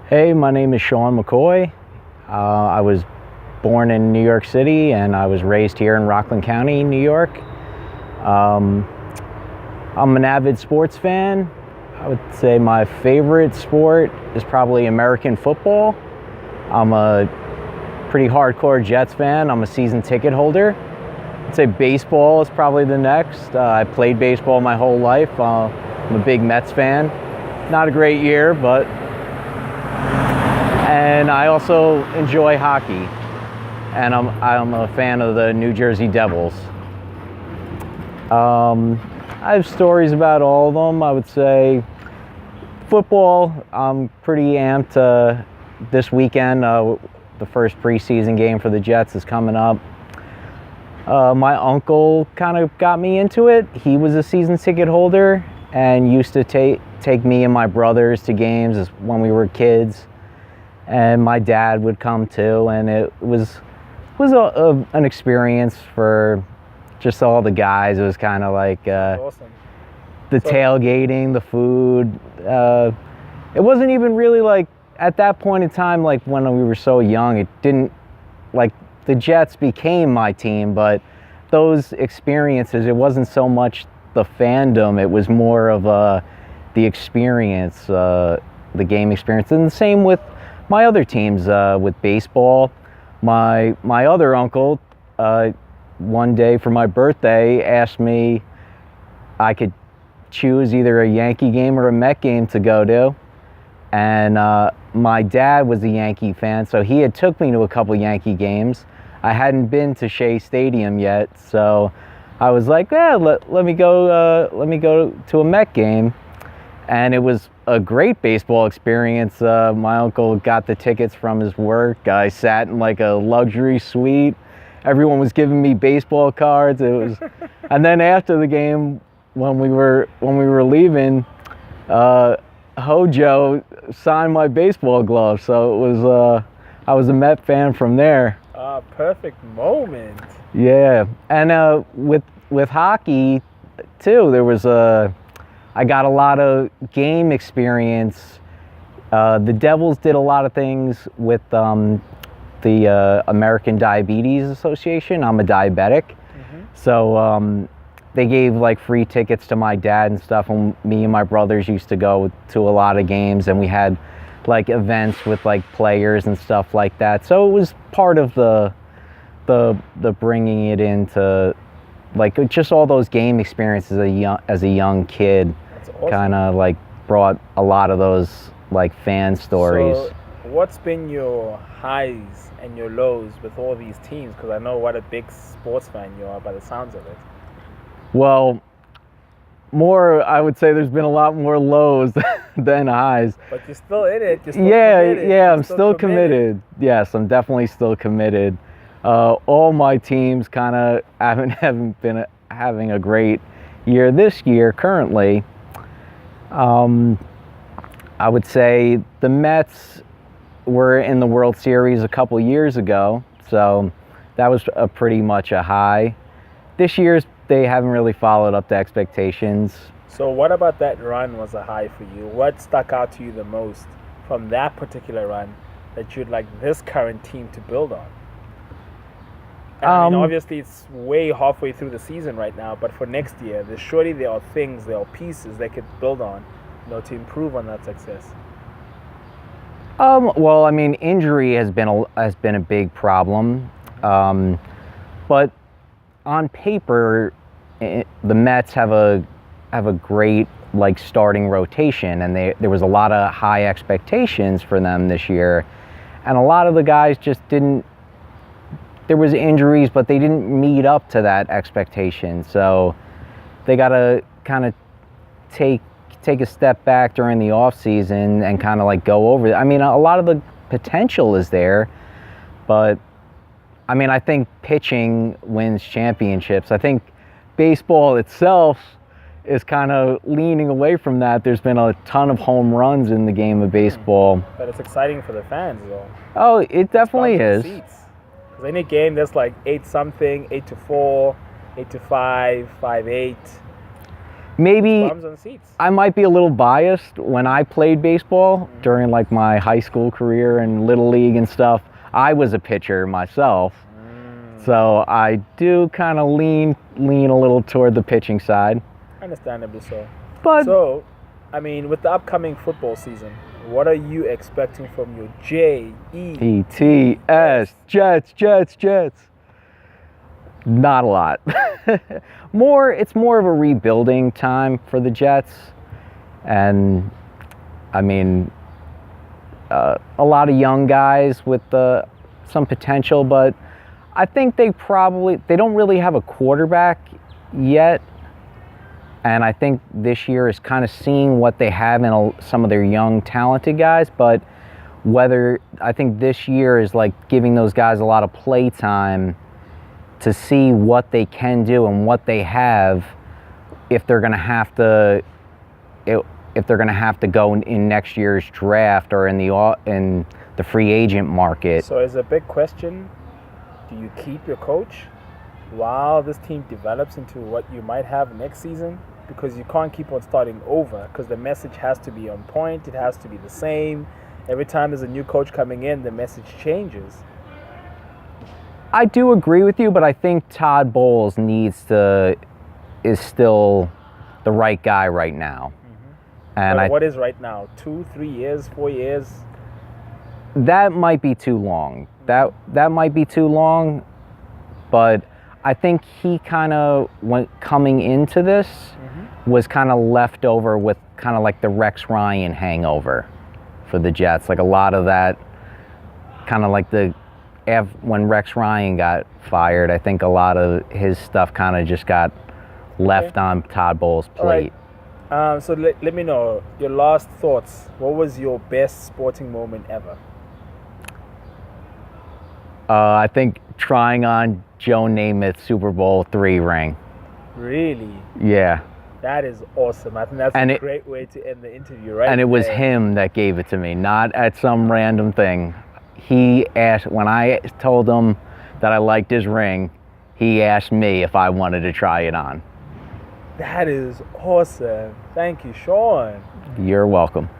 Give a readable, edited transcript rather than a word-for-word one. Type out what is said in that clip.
Hey, my name is Sean McCoy. I was born in New York City and I was raised here in Rockland County, New York. I'm an avid sports fan. I would say my favorite sport is probably American football. I'm a pretty hardcore Jets fan. I'm a season ticket holder. I'd say baseball is probably the next. I played baseball my whole life. I'm a big Mets fan. Not a great year, but and I also enjoy hockey, and I'm a fan of the New Jersey Devils. I have stories about all of them. I would say football, I'm pretty amped. This weekend, the first preseason game for the Jets is coming up. My uncle kind of got me into it. He was a season ticket holder and used to take me and my brothers to games when we were kids. And my dad would come too, and it was an experience for just all the guys. It was kind of like Awesome. the tailgating, the food. It wasn't even really like at that point in time, like when we were so young, it didn't like the Jets became my team, but those experiences, it wasn't so much the fandom, it was more of the experience, the game experience. And the same with my other teams, with baseball. My other uncle, one day for my birthday, asked me I could choose either a Yankee game or a Met game to go to. And my dad was a Yankee fan, so he had took me to a couple Yankee games. I hadn't been to Shea Stadium yet, so I was like, yeah, let me go to a Met game. And it was a great baseball experience. My uncle got the tickets from his work. I sat in like a luxury suite. Everyone was giving me baseball cards. It was, and then after the game, when we were leaving, Hojo signed my baseball glove. So it was I was a Met fan from there. Perfect moment. Yeah, and with hockey too, there was I got a lot of game experience. The Devils did a lot of things with the American Diabetes Association. I'm a diabetic. Mm-hmm. So they gave like free tickets to my dad and stuff, and me and my brothers used to go to a lot of games, and we had like events with like players and stuff like that. So it was part of the bringing it into like just all those game experiences as a young kid. Awesome. Kind of like brought a lot of those like fan stories. So what's been your highs and your lows with all these teams? Because I know what a big sports fan you are by the sounds of it. Well, I would say there's been a lot more lows than highs. But you're still in it. You're still committed. Yeah, I'm still committed. Yes, I'm definitely still committed. All my teams kind of haven't been having a great year this year currently. I would say the Mets were in the World Series a couple years ago, so that was pretty much a high. This year's they haven't really followed up to expectations. So what about that run was a high for you? What stuck out to you the most from that particular run that you'd like this current team to build on? I mean, obviously it's way halfway through the season right now, but for next year, surely there are things, there are pieces they could build on, to improve on that success. Well, I mean, injury has been a big problem, but on paper, the Mets have a great like starting rotation, and there was a lot of high expectations for them this year, and a lot of the guys just didn't. There was injuries, but they didn't meet up to that expectation. So they got to kind of take a step back during the off season and kind of like go over it. I mean, a lot of the potential is there, but I mean, I think pitching wins championships. I think baseball itself is kind of leaning away from that. There's been a ton of home runs in the game of baseball. But it's exciting for the fans, though. Oh, it definitely is. Because any game that's like 8-something, 8-4, 8-5, 5-8. maybe Bums on seats. I might be a little biased. When I played baseball during like my high school career and little league and stuff, I was a pitcher myself. So I do kind of lean a little toward the pitching side. Understandably so. But So, I mean, with the upcoming football season, what are you expecting from your ETS, Jets. Not a lot. It's more of a rebuilding time for the Jets. And I mean, a lot of young guys with some potential, but I think they don't really have a quarterback yet. And I think this year is kind of seeing what they have in some of their young, talented guys. But I think this year is like giving those guys a lot of play time to see what they can do and what they have if they're going to have to go in next year's draft or in the free agent market. So, is a big question: do you keep your coach while this team develops into what you might have next season? Because you can't keep on starting over, because the message has to be on point. It has to be the same. Every time there's a new coach coming in, the message changes. I do agree with you, but I think Todd Bowles is still the right guy right now. And but what is right now? 2, 3 years, 4 years? That might be too long. That might be too long, but I think he kind of coming into this was kind of left over with kind of like the Rex Ryan hangover for the Jets. Like a lot of that, kind of like when Rex Ryan got fired, I think a lot of his stuff kind of just got left on Todd Bowles' plate. All right. So let me know your last thoughts. What was your best sporting moment ever? I think trying on Joe Namath's Super Bowl III ring. Really? Yeah. That is awesome. I think that's a great way to end the interview, right? And it was him that gave it to me, not at some random thing. He asked, when I told him that I liked his ring, he asked me if I wanted to try it on. That is awesome. Thank you, Sean. You're welcome.